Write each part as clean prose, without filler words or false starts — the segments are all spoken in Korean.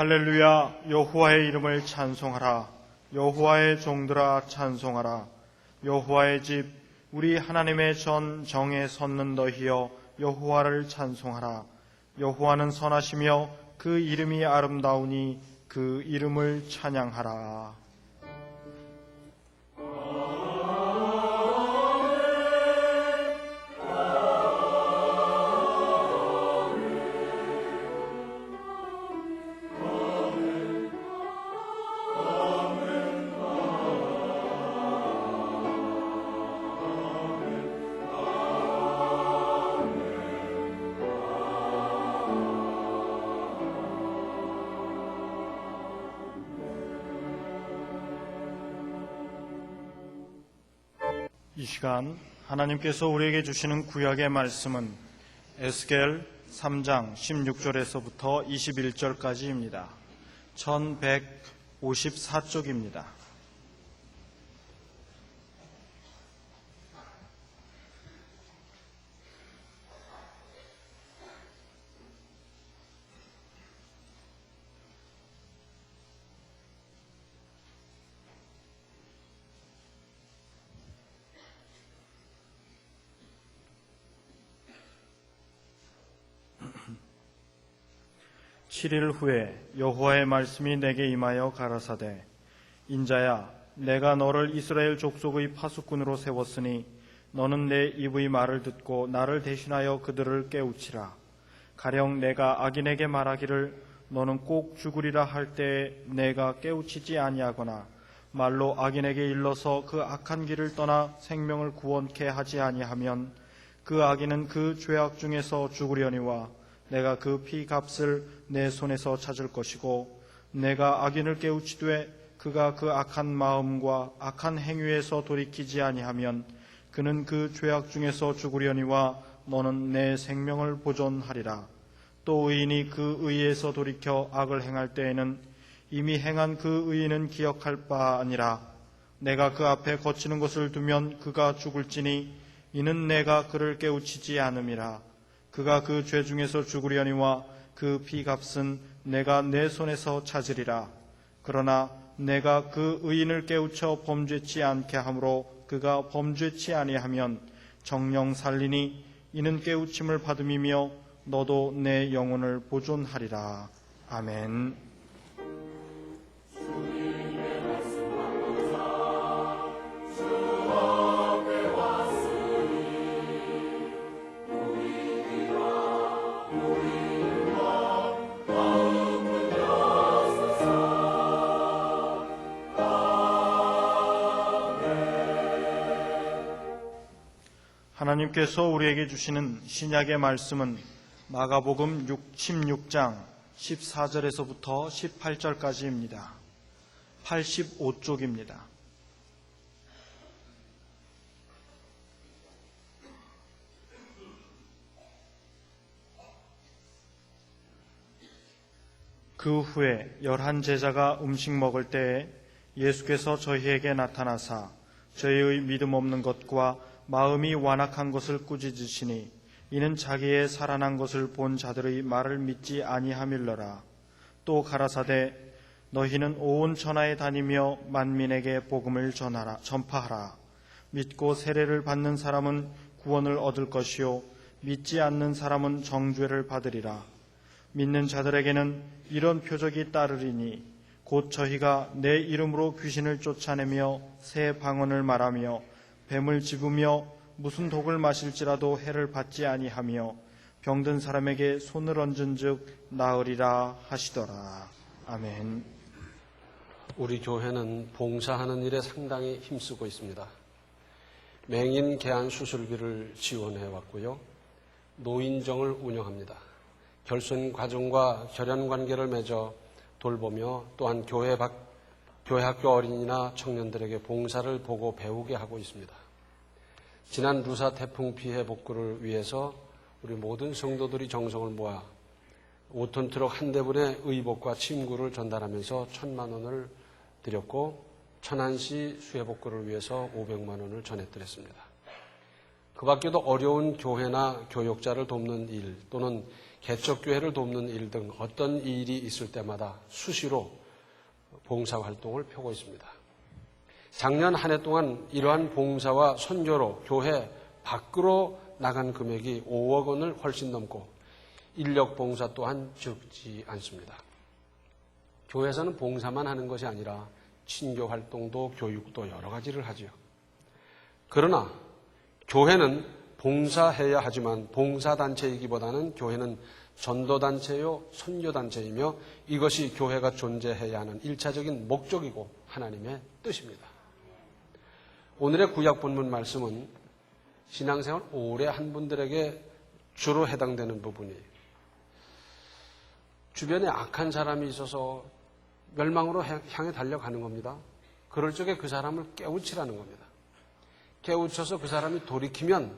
할렐루야. 여호와의 이름을 찬송하라. 여호와의 종들아 찬송하라. 여호와의 집 우리 하나님의 전 정에 섰는 너희여 여호와를 찬송하라. 여호와는 선하시며 그 이름이 아름다우니 그 이름을 찬양하라. 이 시간 하나님께서 우리에게 주시는 구약의 말씀은 에스겔 3장 16절에서부터 21절까지입니다. 1154쪽입니다. 칠 일 후에 여호와의 말씀이 내게 임하여 가라사대 인자야 내가 너를 이스라엘 족속의 파수꾼으로 세웠으니 너는 내 입의 말을 듣고 나를 대신하여 그들을 깨우치라. 가령 내가 악인에게 말하기를 너는 꼭 죽으리라 할 때에 내가 깨우치지 아니하거나 말로 악인에게 일러서 그 악한 길을 떠나 생명을 구원케 하지 아니하면 그 악인은 그 죄악 중에서 죽으려니와 내가 그 피값을 내 손에서 찾을 것이고 내가 악인을 깨우치되 그가 그 악한 마음과 악한 행위에서 돌이키지 아니하면 그는 그 죄악 중에서 죽으려니와 너는 내 생명을 보존하리라. 또 의인이 그 의에서 돌이켜 악을 행할 때에는 이미 행한 그 의인은 기억할 바 아니라 내가 그 앞에 거치는 것을 두면 그가 죽을지니 이는 내가 그를 깨우치지 않음이라. 그가 그 죄 중에서 죽으려니와 그 피값은 내가 내 손에서 찾으리라. 그러나 내가 그 의인을 깨우쳐 범죄치 않게 하므로 그가 범죄치 아니하면 정령 살리니 이는 깨우침을 받음이며 너도 내 영혼을 보존하리라. 아멘. 하나님께서 우리에게 주시는 신약의 말씀은 마가복음 16장 14절에서부터 18절까지입니다. 85쪽입니다. 그 후에 11 제자가 음식 먹을 때에 예수께서 저희에게 나타나사 저희의 믿음 없는 것과 마음이 완악한 것을 꾸짖으시니 이는 자기의 살아난 것을 본 자들의 말을 믿지 아니함일러라. 또 가라사대 너희는 온 천하에 다니며 만민에게 복음을 전파하라. 믿고 세례를 받는 사람은 구원을 얻을 것이요 믿지 않는 사람은 정죄를 받으리라. 믿는 자들에게는 이런 표적이 따르리니 곧 저희가 내 이름으로 귀신을 쫓아내며 새 방언을 말하며 뱀을 집으며 무슨 독을 마실지라도 해를 받지 아니하며 병든 사람에게 손을 얹은즉 나으리라 하시더라. 아멘. 우리 교회는 봉사하는 일에 상당히 힘쓰고 있습니다. 맹인 개안 수술비를 지원해 왔고요. 노인정을 운영합니다. 결손 가정과 결연 관계를 맺어 돌보며 또한 교회 학교 어린이나 청년들에게 봉사를 보고 배우게 하고 있습니다. 지난 루사 태풍 피해 복구를 위해서 우리 모든 성도들이 정성을 모아 5톤 트럭 한 대분의 의복과 침구를 전달하면서 1,000만 원을 드렸고 천안시 수해 복구를 위해서 500만 원을 전해드렸습니다. 그 밖에도 어려운 교회나 교역자를 돕는 일 또는 개척교회를 돕는 일 등 어떤 일이 있을 때마다 수시로 봉사활동을 펴고 있습니다. 작년 한 해 동안 이러한 봉사와 선교로 교회 밖으로 나간 금액이 5억 원을 훨씬 넘고 인력 봉사 또한 적지 않습니다. 교회에서는 봉사만 하는 것이 아니라 친교 활동도 교육도 여러 가지를 하지요. 그러나 교회는 봉사해야 하지만 봉사단체이기보다는 교회는 전도단체요 선교단체이며 이것이 교회가 존재해야 하는 1차적인 목적이고 하나님의 뜻입니다. 오늘의 구약 본문 말씀은 신앙생활 오래 한 분들에게 주로 해당되는 부분이에요. 주변에 악한 사람이 있어서 멸망으로 향해 달려가는 겁니다. 그럴 적에 그 사람을 깨우치라는 겁니다. 깨우쳐서 그 사람이 돌이키면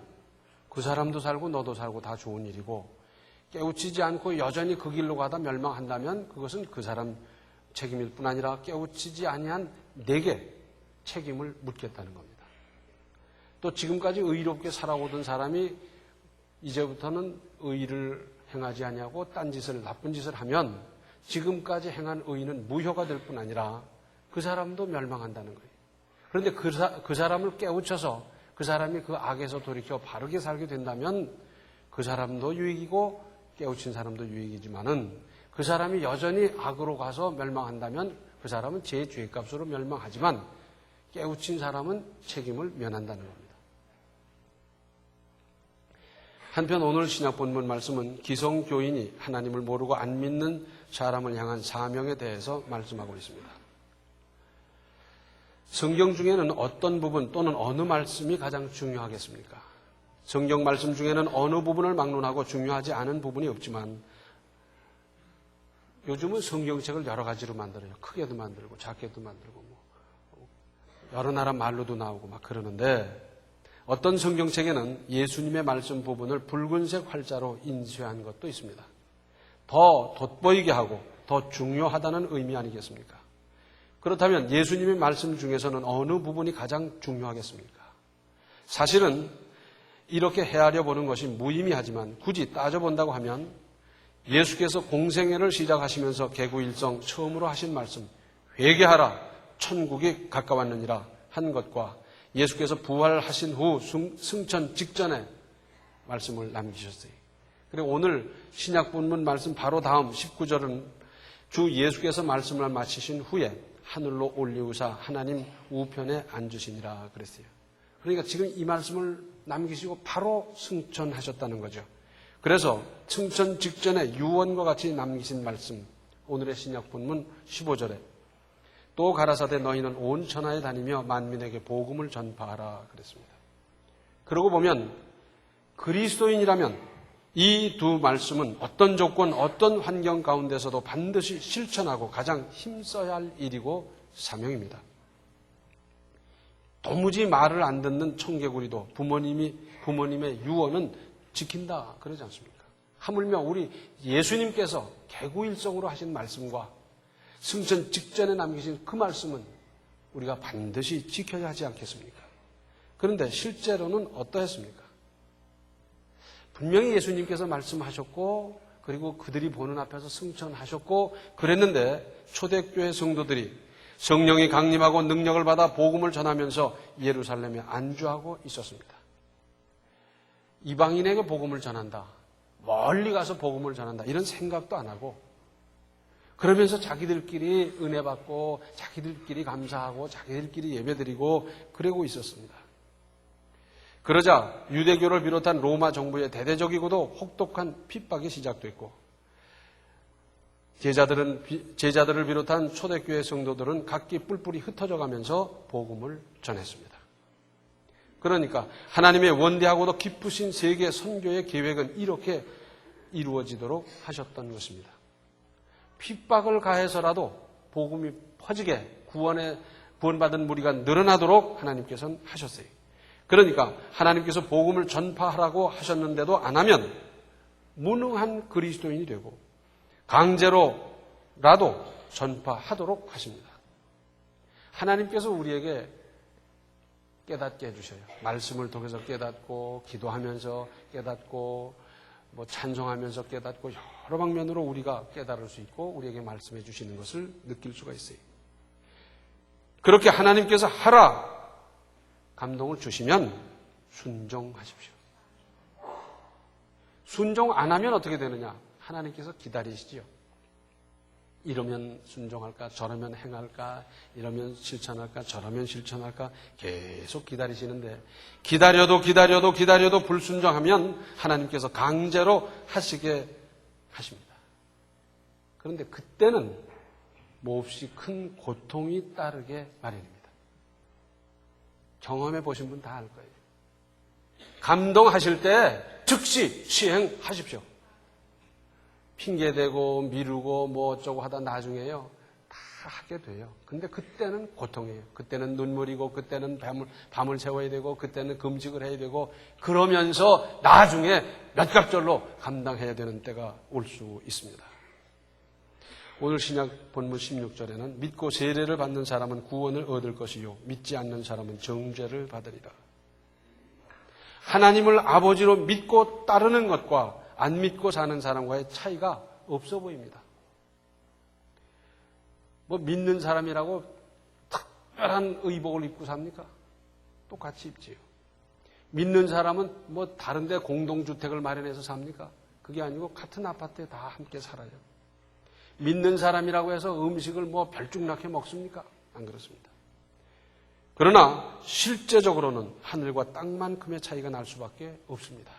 그 사람도 살고 너도 살고 다 좋은 일이고, 깨우치지 않고 여전히 그 길로 가다 멸망한다면 그것은 그 사람 책임일 뿐 아니라 깨우치지 아니한 내게 책임을 묻겠다는 겁니다. 또 지금까지 의롭게 살아오던 사람이 이제부터는 의를 행하지 아니하고 딴짓을 나쁜 짓을 하면 지금까지 행한 의는 무효가 될 뿐 아니라 그 사람도 멸망한다는 거예요. 그런데 그 사람을 깨우쳐서 그 사람이 그 악에서 돌이켜 바르게 살게 된다면 그 사람도 유익이고 깨우친 사람도 유익이지만은 그 사람이 여전히 악으로 가서 멸망한다면 그 사람은 제 죄값으로 멸망하지만 깨우친 사람은 책임을 면한다는 겁니다. 한편 오늘 신약 본문 말씀은 기성교인이 하나님을 모르고 안 믿는 사람을 향한 사명에 대해서 말씀하고 있습니다. 성경 중에는 어떤 부분 또는 어느 말씀이 가장 중요하겠습니까? 성경 말씀 중에는 어느 부분을 막론하고 중요하지 않은 부분이 없지만 요즘은 성경책을 여러 가지로 만들어요. 크게도 만들고 작게도 만들고 여러 나라 말로도 나오고 막 그러는데 어떤 성경책에는 예수님의 말씀 부분을 붉은색 활자로 인쇄한 것도 있습니다. 더 돋보이게 하고 더 중요하다는 의미 아니겠습니까? 그렇다면 예수님의 말씀 중에서는 어느 부분이 가장 중요하겠습니까? 사실은 이렇게 헤아려 보는 것이 무의미하지만 굳이 따져본다고 하면 예수께서 공생애를 시작하시면서 개구일성 처음으로 하신 말씀 회개하라 천국이 가까웠느니라 한 것과 예수께서 부활하신 후 승천 직전에 말씀을 남기셨어요. 그리고 오늘 신약 본문 말씀 바로 다음 19절은 주 예수께서 말씀을 마치신 후에 하늘로 올리우사 하나님 우편에 앉으시니라 그랬어요. 그러니까 지금 이 말씀을 남기시고 바로 승천하셨다는 거죠. 그래서 승천 직전에 유언과 같이 남기신 말씀 오늘의 신약 본문 15절에 또 가라사대 너희는 온 천하에 다니며 만민에게 복음을 전파하라 그랬습니다. 그러고 보면 그리스도인이라면 이 두 말씀은 어떤 조건, 어떤 환경 가운데서도 반드시 실천하고 가장 힘써야 할 일이고 사명입니다. 도무지 말을 안 듣는 청개구리도 부모님의 유언은 지킨다 그러지 않습니까? 하물며 우리 예수님께서 개구일성으로 하신 말씀과 승천 직전에 남기신 그 말씀은 우리가 반드시 지켜야 하지 않겠습니까? 그런데 실제로는 어떠했습니까? 분명히 예수님께서 말씀하셨고 그리고 그들이 보는 앞에서 승천하셨고 그랬는데 초대교회 성도들이 성령이 강림하고 능력을 받아 복음을 전하면서 예루살렘에 안주하고 있었습니다. 이방인에게 복음을 전한다. 멀리 가서 복음을 전한다. 이런 생각도 안 하고 그러면서 자기들끼리 은혜 받고 자기들끼리 감사하고 자기들끼리 예배드리고 그러고 있었습니다. 그러자 유대교를 비롯한 로마 정부의 대대적이고도 혹독한 핍박이 시작됐고 제자들을 비롯한 초대교회 성도들은 각기 뿔뿔이 흩어져 가면서 복음을 전했습니다. 그러니까 하나님의 원대하고도 깊으신 세계 선교의 계획은 이렇게 이루어지도록 하셨던 것입니다. 핍박을 가해서라도 복음이 퍼지게 구원받은 무리가 늘어나도록 하나님께서는 하셨어요. 그러니까 하나님께서 복음을 전파하라고 하셨는데도 안 하면 무능한 그리스도인이 되고 강제로라도 전파하도록 하십니다. 하나님께서 우리에게 깨닫게 해주셔요. 말씀을 통해서 깨닫고, 기도하면서 깨닫고, 찬송하면서 깨닫고, 여러 방면으로 우리가 깨달을 수 있고, 우리에게 말씀해 주시는 것을 느낄 수가 있어요. 그렇게 하나님께서 하라! 감동을 주시면 순종하십시오. 순종 안 하면 어떻게 되느냐? 하나님께서 기다리시지요. 이러면 순종할까? 저러면 행할까? 이러면 실천할까? 저러면 실천할까? 계속 기다리시는데 기다려도 불순종하면 하나님께서 강제로 하시게 하십니다. 그런데 그때는 몹시 큰 고통이 따르게 마련입니다. 경험해 보신 분 다 알 거예요. 감동하실 때 즉시 시행하십시오. 핑계대고 미루고 어쩌고 하다 나중에요. 다 하게 돼요. 근데 그때는 고통이에요. 그때는 눈물이고 그때는 밤을 새워야 되고 그때는 금식을 해야 되고 그러면서 나중에 몇갑절로 감당해야 되는 때가 올 수 있습니다. 오늘 신약 본문 16절에는 믿고 세례를 받는 사람은 구원을 얻을 것이요 믿지 않는 사람은 정죄를 받으리라. 하나님을 아버지로 믿고 따르는 것과 안 믿고 사는 사람과의 차이가 없어 보입니다. 믿는 사람이라고 특별한 의복을 입고 삽니까? 똑같이 입지요. 믿는 사람은 다른 데 공동주택을 마련해서 삽니까? 그게 아니고 같은 아파트에 다 함께 살아요. 믿는 사람이라고 해서 음식을 별중나게 먹습니까? 안 그렇습니다. 그러나 실제적으로는 하늘과 땅만큼의 차이가 날 수밖에 없습니다.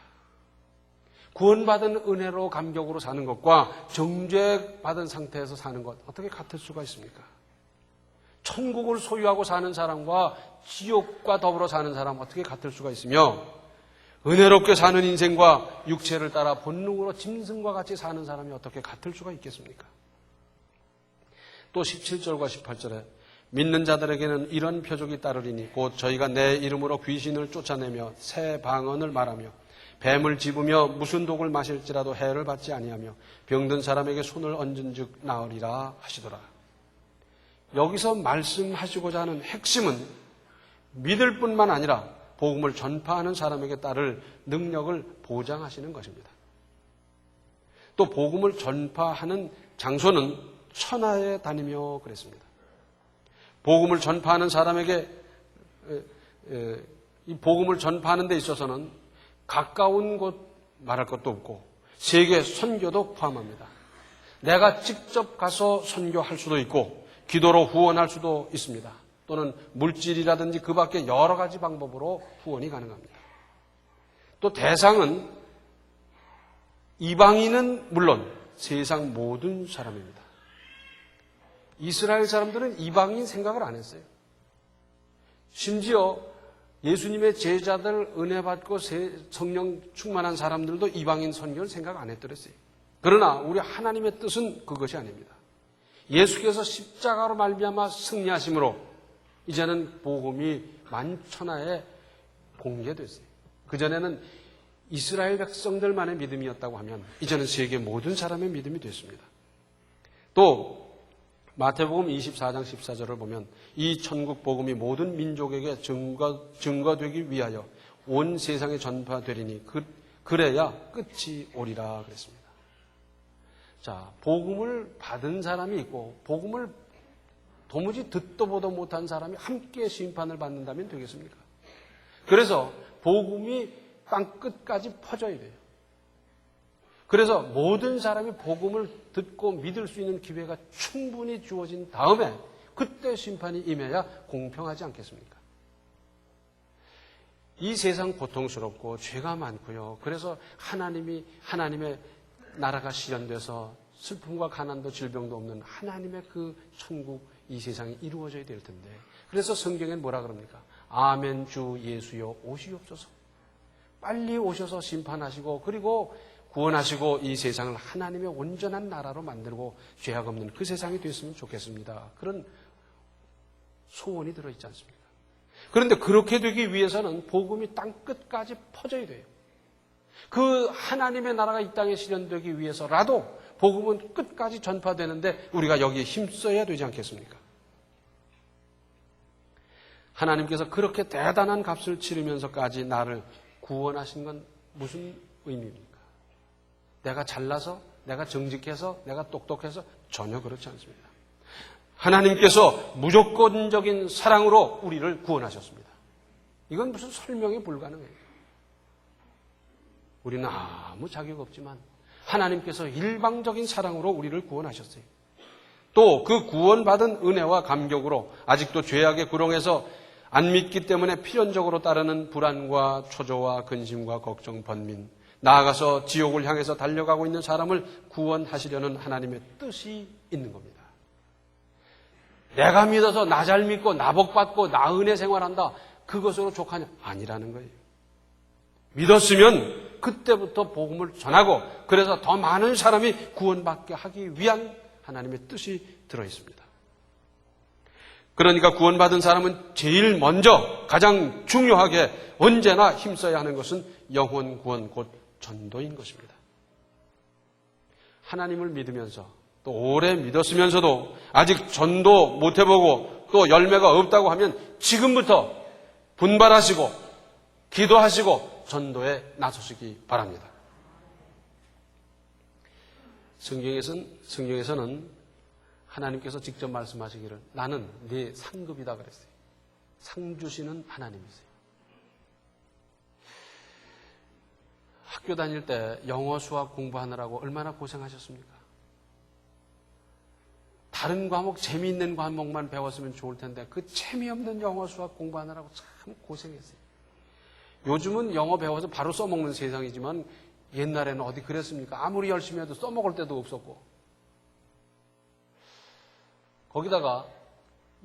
구원받은 은혜로 감격으로 사는 것과 정죄받은 상태에서 사는 것 어떻게 같을 수가 있습니까? 천국을 소유하고 사는 사람과 지옥과 더불어 사는 사람 어떻게 같을 수가 있으며 은혜롭게 사는 인생과 육체를 따라 본능으로 짐승과 같이 사는 사람이 어떻게 같을 수가 있겠습니까? 또 17절과 18절에 믿는 자들에게는 이런 표적이 따르리니 곧 저희가 내 이름으로 귀신을 쫓아내며 새 방언을 말하며 뱀을 집으며 무슨 독을 마실지라도 해를 받지 아니하며 병든 사람에게 손을 얹은 즉 나으리라 하시더라. 여기서 말씀하시고자 하는 핵심은 믿을 뿐만 아니라 복음을 전파하는 사람에게 따를 능력을 보장하시는 것입니다. 또 복음을 전파하는 장소는 천하에 다니며 그랬습니다. 복음을 전파하는 사람에게 이 복음을 전파하는 데 있어서는 가까운 곳 말할 것도 없고 세계 선교도 포함합니다. 내가 직접 가서 선교할 수도 있고 기도로 후원할 수도 있습니다. 또는 물질이라든지 그 밖에 여러 가지 방법으로 후원이 가능합니다. 또 대상은 이방인은 물론 세상 모든 사람입니다. 이스라엘 사람들은 이방인 생각을 안 했어요. 심지어 예수님의 제자들 은혜 받고 성령 충만한 사람들도 이방인 선교를 생각 안 했더랬어요. 그러나 우리 하나님의 뜻은 그것이 아닙니다. 예수께서 십자가로 말미암아 승리하심으로 이제는 복음이 만천하에 공개됐어요. 그전에는 이스라엘 백성들만의 믿음이었다고 하면 이제는 세계 모든 사람의 믿음이 됐습니다. 또 마태복음 24장 14절을 보면 이 천국 복음이 모든 민족에게 증거되기 위하여 온 세상에 전파되리니 그래야 끝이 오리라 그랬습니다. 자, 복음을 받은 사람이 있고 복음을 도무지 듣도 보도 못한 사람이 함께 심판을 받는다면 되겠습니까? 그래서 복음이 땅 끝까지 퍼져야 돼요. 그래서 모든 사람이 복음을 듣고 믿을 수 있는 기회가 충분히 주어진 다음에 그때 심판이 임해야 공평하지 않겠습니까? 이 세상 고통스럽고 죄가 많고요. 그래서 하나님의 나라가 실현돼서 슬픔과 가난도 질병도 없는 하나님의 그 천국 이 세상이 이루어져야 될 텐데 그래서 성경엔 뭐라 그럽니까? 아멘 주 예수여 오시옵소서. 빨리 오셔서 심판하시고 그리고 구원하시고 이 세상을 하나님의 온전한 나라로 만들고 죄악 없는 그 세상이 됐으면 좋겠습니다. 그런 소원이 들어있지 않습니까? 그런데 그렇게 되기 위해서는 복음이 땅 끝까지 퍼져야 돼요. 그 하나님의 나라가 이 땅에 실현되기 위해서라도 복음은 끝까지 전파되는데 우리가 여기에 힘써야 되지 않겠습니까? 하나님께서 그렇게 대단한 값을 치르면서까지 나를 구원하신 건 무슨 의미입니까? 내가 잘나서, 내가 정직해서, 내가 똑똑해서 전혀 그렇지 않습니다. 하나님께서 무조건적인 사랑으로 우리를 구원하셨습니다. 이건 무슨 설명이 불가능해요. 우리는 아무 자격 없지만 하나님께서 일방적인 사랑으로 우리를 구원하셨어요. 또 그 구원받은 은혜와 감격으로 아직도 죄악의 구렁에서 안 믿기 때문에 필연적으로 따르는 불안과 초조와 근심과 걱정, 번민, 나아가서 지옥을 향해서 달려가고 있는 사람을 구원하시려는 하나님의 뜻이 있는 겁니다. 내가 믿어서 나 잘 믿고 나 복 받고 나 은혜 생활한다. 그것으로 족하냐? 아니라는 거예요. 믿었으면 그때부터 복음을 전하고 그래서 더 많은 사람이 구원받게 하기 위한 하나님의 뜻이 들어있습니다. 그러니까 구원받은 사람은 제일 먼저 가장 중요하게 언제나 힘써야 하는 것은 영혼 구원 곧 전도인 것입니다. 하나님을 믿으면서 또 오래 믿었으면서도 아직 전도 못 해보고 또 열매가 없다고 하면 지금부터 분발하시고 기도하시고 전도에 나서시기 바랍니다. 성경에서는 하나님께서 직접 말씀하시기를 나는 네 상급이다 그랬어요. 상 주시는 하나님이세요. 학교 다닐 때 영어 수학 공부하느라고 얼마나 고생하셨습니까? 다른 과목, 재미있는 과목만 배웠으면 좋을 텐데 그 재미없는 영어 수학 공부하느라고 참 고생했어요. 요즘은 영어 배워서 바로 써먹는 세상이지만 옛날에는 어디 그랬습니까? 아무리 열심히 해도 써먹을 때도 없었고. 거기다가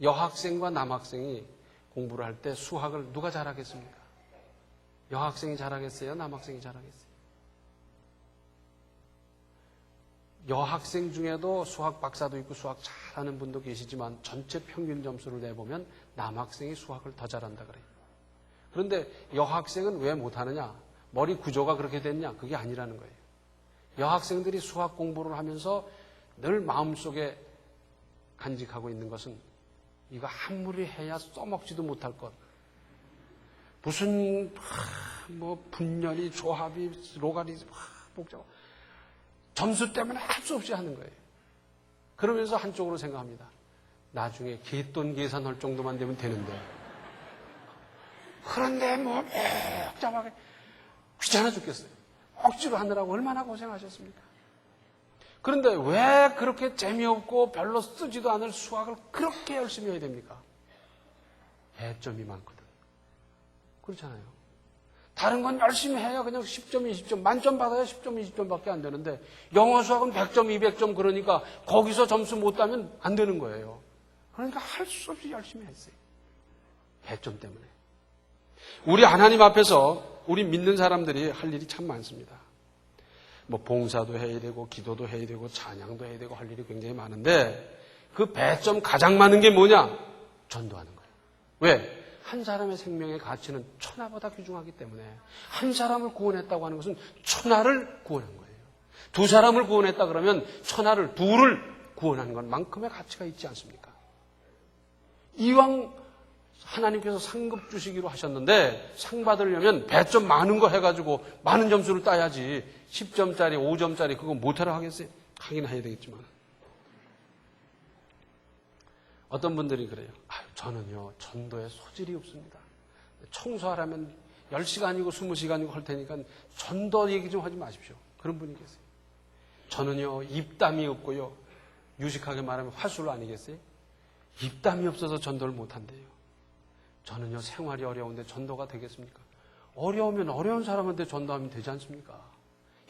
여학생과 남학생이 공부를 할 때 수학을 누가 잘하겠습니까? 여학생이 잘하겠어요? 남학생이 잘하겠어요? 여학생 중에도 수학 박사도 있고 수학 잘하는 분도 계시지만 전체 평균 점수를 내보면 남학생이 수학을 더 잘한다 그래요. 그런데 여학생은 왜 못하느냐? 머리 구조가 그렇게 됐냐? 그게 아니라는 거예요. 여학생들이 수학 공부를 하면서 늘 마음속에 간직하고 있는 것은 이거 아무리 해야 써먹지도 못할 것. 무슨 분열이, 조합이, 로가리즘, 복잡. 점수 때문에 할 수 없이 하는 거예요. 그러면서 한쪽으로 생각합니다. 나중에 갯돈 계산할 정도만 되면 되는데. 그런데 복잡하게 귀찮아 죽겠어요. 억지로 하느라고 얼마나 고생하셨습니까? 그런데 왜 그렇게 재미없고 별로 쓰지도 않을 수학을 그렇게 열심히 해야 됩니까? 배점이 많거든. 그렇잖아요. 다른 건 열심히 해야 그냥 10점, 20점, 만점 받아야 10점, 20점밖에 안 되는데 영어 수학은 100점, 200점 그러니까 거기서 점수 못 따면 안 되는 거예요. 그러니까 할 수 없이 열심히 했어요. 배점 때문에. 우리 하나님 앞에서 우리 믿는 사람들이 할 일이 참 많습니다. 봉사도 해야 되고 기도도 해야 되고 찬양도 해야 되고 할 일이 굉장히 많은데 그 배점 가장 많은 게 뭐냐? 전도하는 거예요. 왜? 한 사람의 생명의 가치는 천하보다 귀중하기 때문에 한 사람을 구원했다고 하는 것은 천하를 구원한 거예요. 두 사람을 구원했다 그러면 천하를 둘을 구원한 것만큼의 가치가 있지 않습니까? 이왕 하나님께서 상급 주시기로 하셨는데 상 받으려면 배점 많은 거 해가지고 많은 점수를 따야지 10점짜리 5점짜리 그거 못하러 하겠어요? 하긴 해야 되겠지만 어떤 분들이 그래요. 저는요 전도에 소질이 없습니다. 청소하라면 10시간이고 20시간이고 할 테니까 전도 얘기 좀 하지 마십시오. 그런 분이 계세요. 저는요 입담이 없고요 유식하게 말하면 화술 아니겠어요? 입담이 없어서 전도를 못한대요. 저는요 생활이 어려운데 전도가 되겠습니까? 어려우면 어려운 사람한테 전도하면 되지 않습니까?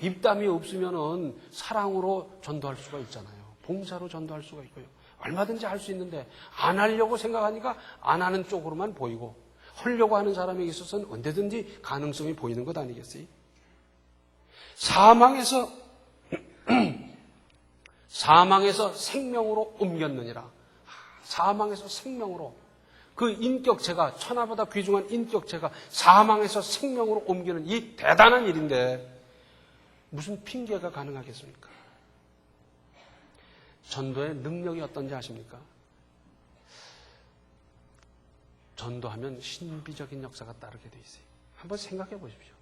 입담이 없으면은 사랑으로 전도할 수가 있잖아요. 봉사로 전도할 수가 있고요. 얼마든지 할 수 있는데 안 하려고 생각하니까 안 하는 쪽으로만 보이고 하려고 하는 사람에 있어서는 언제든지 가능성이 보이는 것 아니겠어요? 사망에서 생명으로 옮겼느니라. 사망에서 생명으로 그 인격체가 천하보다 귀중한 인격체가 사망에서 생명으로 옮기는 이 대단한 일인데 무슨 핑계가 가능하겠습니까? 전도의 능력이 어떤지 아십니까? 전도하면 신비적인 역사가 따르게 돼 있어요. 한번 생각해 보십시오.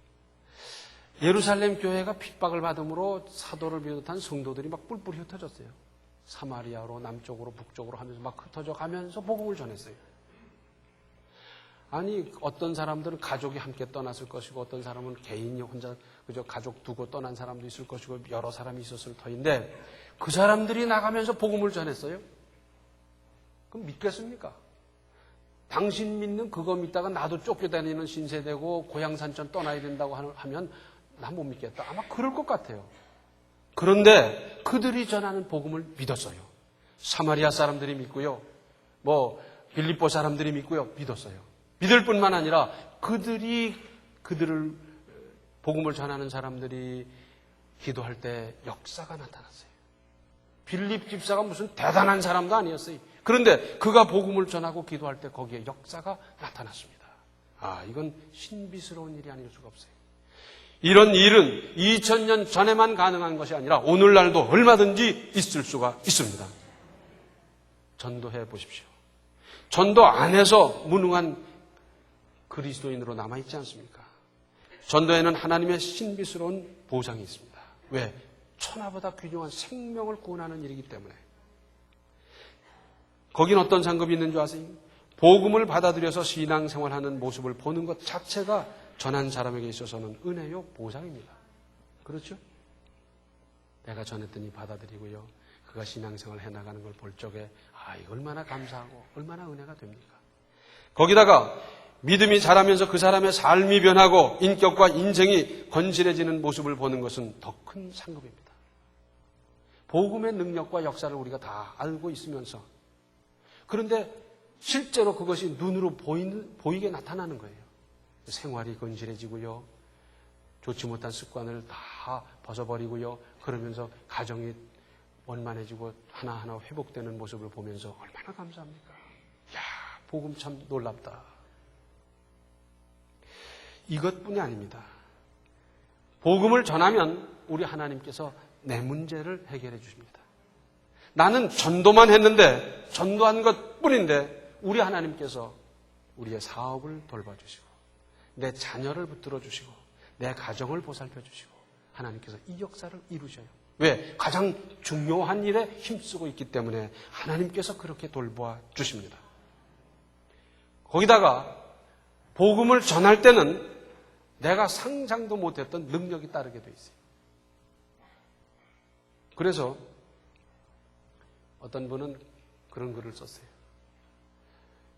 예루살렘 교회가 핍박을 받음으로 사도를 비롯한 성도들이 막 뿔뿔이 흩어졌어요. 사마리아로 남쪽으로 북쪽으로 하면서 막 흩어져 가면서 복음을 전했어요. 아니 어떤 사람들은 가족이 함께 떠났을 것이고 어떤 사람은 개인이 혼자 그저 가족 두고 떠난 사람도 있을 것이고 여러 사람이 있었을 터인데 그 사람들이 나가면서 복음을 전했어요. 그럼 믿겠습니까? 당신 믿는 그거 믿다가 나도 쫓겨다니는 신세되고 고향 산천 떠나야 된다고 하면 난 못 믿겠다. 아마 그럴 것 같아요. 그런데 그들이 전하는 복음을 믿었어요. 사마리아 사람들이 믿고요. 빌립보 사람들이 믿고요. 믿었어요. 믿을 뿐만 아니라 그들을 복음을 전하는 사람들이 기도할 때 역사가 나타났어요. 빌립 집사가 무슨 대단한 사람도 아니었어요. 그런데 그가 복음을 전하고 기도할 때 거기에 역사가 나타났습니다. 이건 신비스러운 일이 아닐 수가 없어요. 이런 일은 2000년 전에만 가능한 것이 아니라 오늘날도 얼마든지 있을 수가 있습니다. 전도해 보십시오. 전도 안에서 무능한 그리스도인으로 남아있지 않습니까? 전도에는 하나님의 신비스러운 보상이 있습니다. 왜? 천하보다 귀중한 생명을 구원하는 일이기 때문에. 거긴 어떤 상급이 있는 줄 아세요? 복음을 받아들여서 신앙생활하는 모습을 보는 것 자체가 전한 사람에게 있어서는 은혜요 보상입니다. 그렇죠? 내가 전했더니 받아들이고요. 그가 신앙생활을 해나가는 걸 볼 적에 이거 얼마나 감사하고 얼마나 은혜가 됩니까? 거기다가 믿음이 자라면서 그 사람의 삶이 변하고 인격과 인생이 건실해지는 모습을 보는 것은 더 큰 상급입니다. 복음의 능력과 역사를 우리가 다 알고 있으면서 그런데 실제로 그것이 눈으로 보이게 나타나는 거예요. 생활이 건실해지고요. 좋지 못한 습관을 다 벗어버리고요. 그러면서 가정이 원만해지고 하나하나 회복되는 모습을 보면서 얼마나 감사합니까? 복음 참 놀랍다. 이것뿐이 아닙니다. 복음을 전하면 우리 하나님께서 내 문제를 해결해 주십니다. 나는 전도만 했는데 전도한 것뿐인데 우리 하나님께서 우리의 사업을 돌봐주시고 내 자녀를 붙들어 주시고 내 가정을 보살펴 주시고 하나님께서 이 역사를 이루셔요. 왜? 가장 중요한 일에 힘쓰고 있기 때문에 하나님께서 그렇게 돌보아 주십니다. 거기다가 복음을 전할 때는 내가 상상도 못했던 능력이 따르게 돼 있어요. 그래서 어떤 분은 그런 글을 썼어요.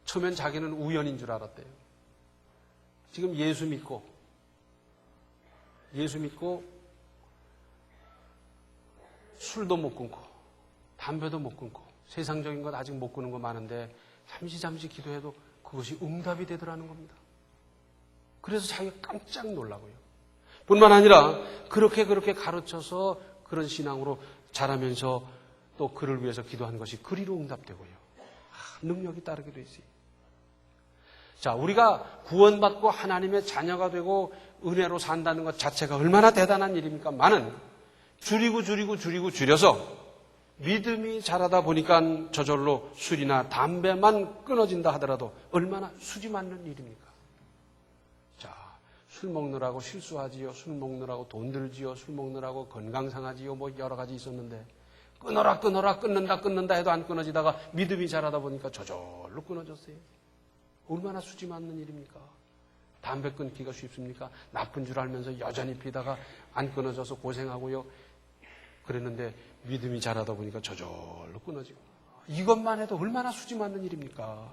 처음엔 자기는 우연인 줄 알았대요. 지금 예수 믿고 술도 못 끊고 담배도 못 끊고 세상적인 것 아직 못 끊는 거 많은데 잠시 기도해도 그것이 응답이 되더라는 겁니다. 그래서 자기가 깜짝 놀라고요. 뿐만 아니라 그렇게 가르쳐서 그런 신앙으로 자라면서 또 그를 위해서 기도한 것이 그리로 응답되고요. 능력이 따르게 돼 있어요. 자, 우리가 구원받고 하나님의 자녀가 되고 은혜로 산다는 것 자체가 얼마나 대단한 일입니까? 많은 줄여서 믿음이 자라다 보니까 저절로 술이나 담배만 끊어진다 하더라도 얼마나 수지 맞는 일입니까? 자, 술 먹느라고 실수하지요. 술 먹느라고 돈 들지요. 술 먹느라고 건강 상하지요. 여러 가지 있었는데 끊어라 끊는다 해도 안 끊어지다가 믿음이 자라다 보니까 저절로 끊어졌어요. 얼마나 수지 맞는 일입니까? 담배 끊기가 쉽습니까? 나쁜 줄 알면서 여전히 피다가 안 끊어져서 고생하고요. 그랬는데 믿음이 자라다 보니까 저절로 끊어지고. 이것만 해도 얼마나 수지 맞는 일입니까?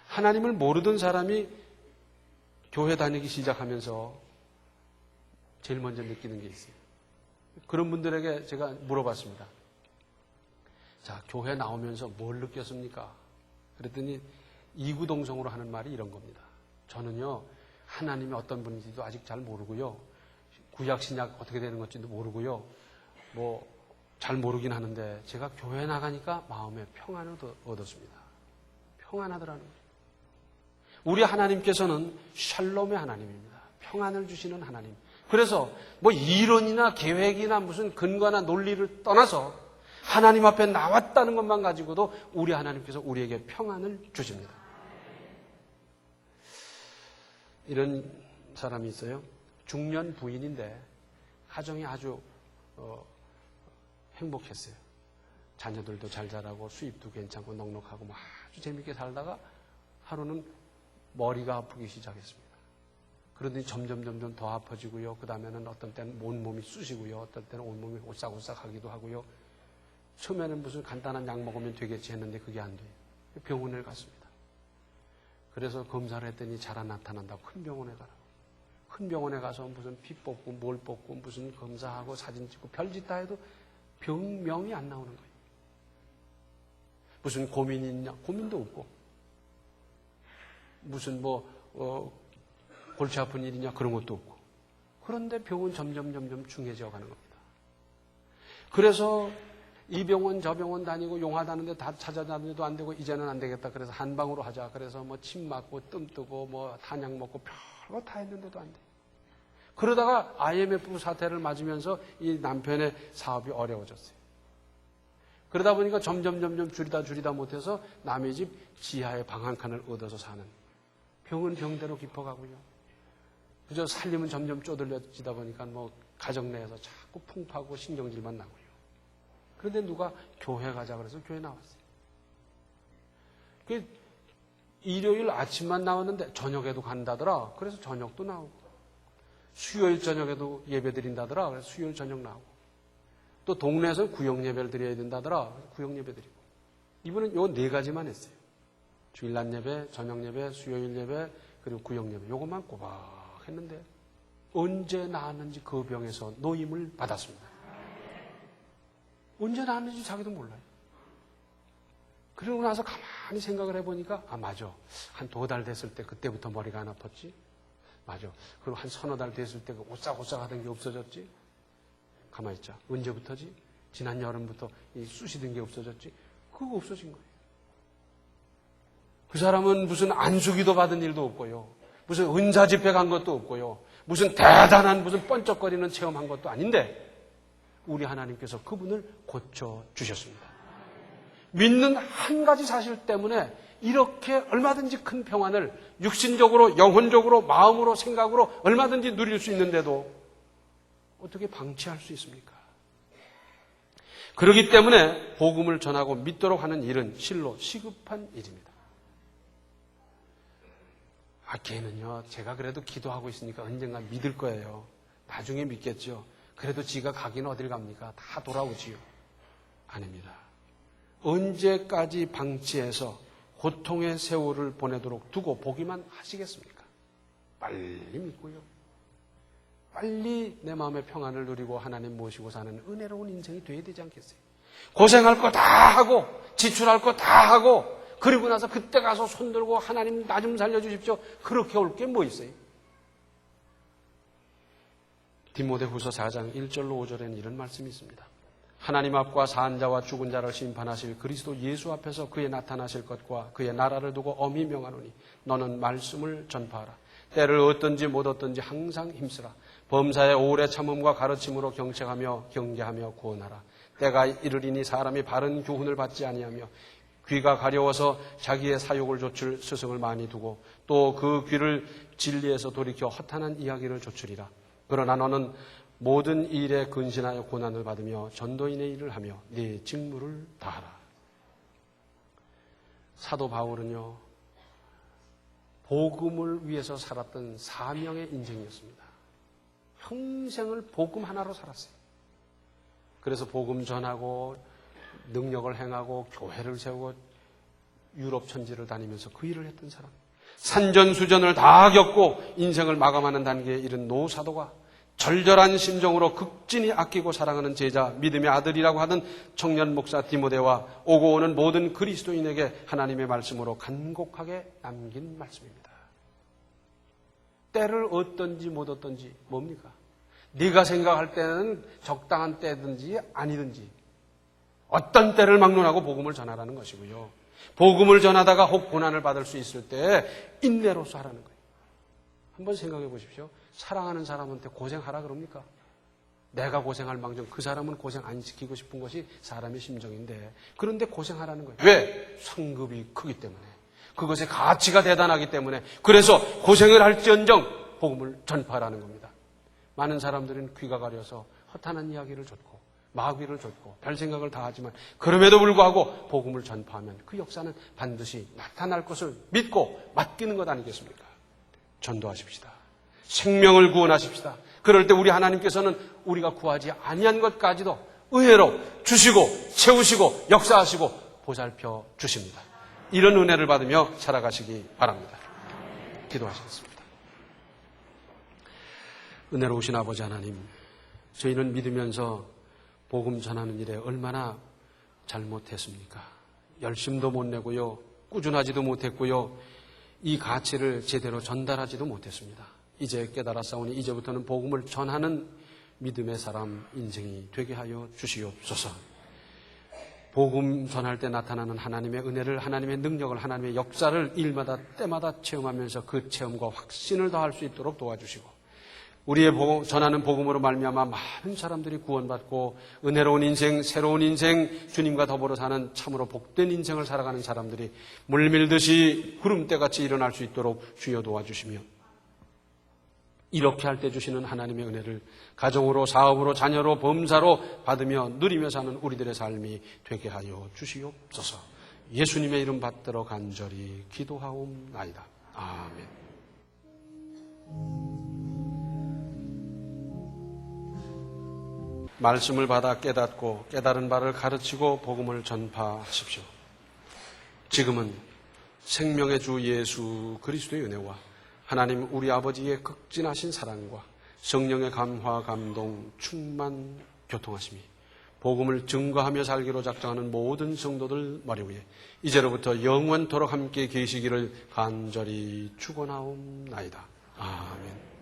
하나님을 모르던 사람이 교회 다니기 시작하면서 제일 먼저 느끼는 게 있어요. 그런 분들에게 제가 물어봤습니다. 자, 교회 나오면서 뭘 느꼈습니까? 그랬더니 이구동성으로 하는 말이 이런 겁니다. 저는요, 하나님이 어떤 분인지도 아직 잘 모르고요. 구약, 신약 어떻게 되는 건지도 모르고요. 잘 모르긴 하는데 제가 교회 나가니까 마음에 평안을 얻었습니다. 평안하더라는 거예요. 우리 하나님께서는 샬롬의 하나님입니다. 평안을 주시는 하나님. 그래서 이론이나 계획이나 무슨 근거나 논리를 떠나서 하나님 앞에 나왔다는 것만 가지고도 우리 하나님께서 우리에게 평안을 주십니다. 이런 사람이 있어요. 중년 부인인데 가정이 아주 행복했어요. 자녀들도 잘 자라고 수입도 괜찮고 넉넉하고 아주 재밌게 살다가 하루는 머리가 아프기 시작했습니다. 그러더니 점점 더 아파지고요. 그 다음에는 어떤 때는 온몸이 쑤시고요. 어떤 때는 온몸이 오싹오싹하기도 하고요. 처음에는 무슨 간단한 약 먹으면 되겠지 했는데 그게 안 돼요. 병원을 갔습니다. 그래서 검사를 했더니 잘 안 나타난다고 큰 병원에 가라고. 큰 병원에 가서 무슨 피 뽑고 뭘 뽑고 무슨 검사하고 사진 찍고 별짓 다 해도 병명이 안 나오는 거예요. 무슨 고민이 있냐? 고민도 없고. 무슨 골치 아픈 일이냐? 그런 것도 없고. 그런데 병은 점점 중해져 가는 겁니다. 그래서 이 병원 저 병원 다니고 용하다는데 다 찾아다니도 안 되고 이제는 안 되겠다. 그래서 한방으로 하자. 그래서 침 맞고 뜸 뜨고 한약 먹고 별거 다 했는데도 안 돼. 그러다가 IMF 사태를 맞으면서 이 남편의 사업이 어려워졌어요. 그러다 보니까 점점 줄이다 못해서 남의 집 지하에 방 한 칸을 얻어서 사는. 병은 병대로 깊어가고요. 그저 살림은 점점 쪼들려지다 보니까 가정 내에서 자꾸 풍파고 신경질만 나고요. 그런데 누가 교회 가자 그래서 교회 나왔어요. 일요일 아침만 나왔는데 저녁에도 간다더라. 그래서 저녁도 나오고. 수요일 저녁에도 예배 드린다더라. 그래서 수요일 저녁 나오고. 또 동네에서 구역 예배를 드려야 된다더라. 구역 예배 드리고. 이분은 요 4가지만 했어요. 주일 낮 예배, 저녁 예배, 수요일 예배, 그리고 구역 예배. 요것만 꼬박 했는데 언제 나았는지 그 병에서 노임을 받았습니다. 언제 나았는지 자기도 몰라요. 그러고 나서 가만히 생각을 해보니까 맞아. 한 2달 됐을 때 그때부터 머리가 안 아팠지. 맞아. 그리고 한 3-4달 됐을 때 오싹오싹 하던 게 없어졌지. 가만히 있자. 언제부터지? 지난 여름부터 이 쑤시던 게 없어졌지. 그거 없어진 거예요. 그 사람은 무슨 안수기도 받은 일도 없고요. 무슨 은사 집회 간 것도 없고요. 무슨 대단한 무슨 번쩍거리는 체험한 것도 아닌데 우리 하나님께서 그분을 고쳐주셨습니다. 믿는 한 가지 사실 때문에 이렇게 얼마든지 큰 평안을 육신적으로, 영혼적으로, 마음으로, 생각으로 얼마든지 누릴 수 있는데도 어떻게 방치할 수 있습니까? 그렇기 때문에 복음을 전하고 믿도록 하는 일은 실로 시급한 일입니다. 걔는요, 제가 그래도 기도하고 있으니까 언젠가 믿을 거예요. 나중에 믿겠죠. 그래도 지가 가긴 어딜 갑니까? 다 돌아오지요. 아닙니다. 언제까지 방치해서 고통의 세월을 보내도록 두고 보기만 하시겠습니까? 빨리 믿고요. 빨리 내 마음의 평안을 누리고 하나님 모시고 사는 은혜로운 인생이 돼야 되지 않겠어요? 고생할 거 다 하고 지출할 거 다 하고 그리고 나서 그때 가서 손들고 하나님 나 좀 살려주십시오. 그렇게 올 게 뭐 있어요? 디모데후서 4장 1절로 5절에는 이런 말씀이 있습니다. 하나님 앞과 산 자와 죽은 자를 심판하실 그리스도 예수 앞에서 그의 나타나실 것과 그의 나라를 두고 엄히 명하노니 너는 말씀을 전파하라. 때를 얻든지 못 얻든지 항상 힘쓰라. 범사의 오래 참음과 가르침으로 경책하며 경계하며 구원하라. 때가 이르리니 사람이 바른 교훈을 받지 아니하며 귀가 가려워서 자기의 사욕을 좇을 스승을 많이 두고 또 그 귀를 진리에서 돌이켜 허탄한 이야기를 좇으리라. 그러나 너는 모든 일에 근신하여 고난을 받으며 전도인의 일을 하며 네 직무를 다하라. 사도 바울은요, 복음을 위해서 살았던 사명의 인생이었습니다. 평생을 복음 하나로 살았어요. 그래서 복음 전하고 능력을 행하고 교회를 세우고 유럽 천지를 다니면서 그 일을 했던 사람. 산전수전을 다 겪고 인생을 마감하는 단계에 이른 노사도가 절절한 심정으로 극진히 아끼고 사랑하는 제자, 믿음의 아들이라고 하던 청년 목사 디모데와 오고 오는 모든 그리스도인에게 하나님의 말씀으로 간곡하게 남긴 말씀입니다. 때를 얻든지 못 얻든지 뭡니까? 네가 생각할 때는 적당한 때든지 아니든지 어떤 때를 막론하고 복음을 전하라는 것이고요. 복음을 전하다가 혹 고난을 받을 수 있을 때 인내로서 하라는 거예요. 한번 생각해 보십시오. 사랑하는 사람한테 고생하라 그럽니까? 내가 고생할 망정 그 사람은 고생 안 시키고 싶은 것이 사람의 심정인데 그런데 고생하라는 거예요. 왜? 상급이 크기 때문에. 그것의 가치가 대단하기 때문에. 그래서 고생을 할지언정 복음을 전파하라는 겁니다. 많은 사람들은 귀가 가려서 허탄한 이야기를 줬고 마귀를 줬고 별 생각을 다 하지만 그럼에도 불구하고 복음을 전파하면 그 역사는 반드시 나타날 것을 믿고 맡기는 것 아니겠습니까? 전도하십시다. 생명을 구원하십시다. 그럴 때 우리 하나님께서는 우리가 구하지 아니한 것까지도 은혜로 주시고 채우시고 역사하시고 보살펴 주십니다. 이런 은혜를 받으며 살아가시기 바랍니다. 기도하시겠습니다. 은혜로우신 아버지 하나님, 저희는 믿으면서 복음 전하는 일에 얼마나 잘못했습니까? 열심도 못 내고요, 꾸준하지도 못했고요, 이 가치를 제대로 전달하지도 못했습니다. 이제 깨달았사오니 이제부터는 복음을 전하는 믿음의 사람 인생이 되게 하여 주시옵소서. 복음 전할 때 나타나는 하나님의 은혜를, 하나님의 능력을, 하나님의 역사를 일마다 때마다 체험하면서 그 체험과 확신을 더할 수 있도록 도와주시고 우리의 전하는 복음으로 말미암아 많은 사람들이 구원받고 은혜로운 인생, 새로운 인생, 주님과 더불어 사는 참으로 복된 인생을 살아가는 사람들이 물밀듯이 구름대같이 일어날 수 있도록 주여 도와주시며 이렇게 할 때 주시는 하나님의 은혜를 가정으로, 사업으로, 자녀로, 범사로 받으며 누리며 사는 우리들의 삶이 되게 하여 주시옵소서. 예수님의 이름 받들어 간절히 기도하옵나이다. 아멘. 말씀을 받아 깨닫고 깨달은 바를 가르치고 복음을 전파하십시오. 지금은 생명의 주 예수 그리스도의 은혜와 하나님 우리 아버지의 극진하신 사랑과 성령의 감화, 감동, 충만, 교통하심이 복음을 증거하며 살기로 작정하는 모든 성도들 머리 위에 이제로부터 영원토록 함께 계시기를 간절히 축원하옵나이다. 아멘.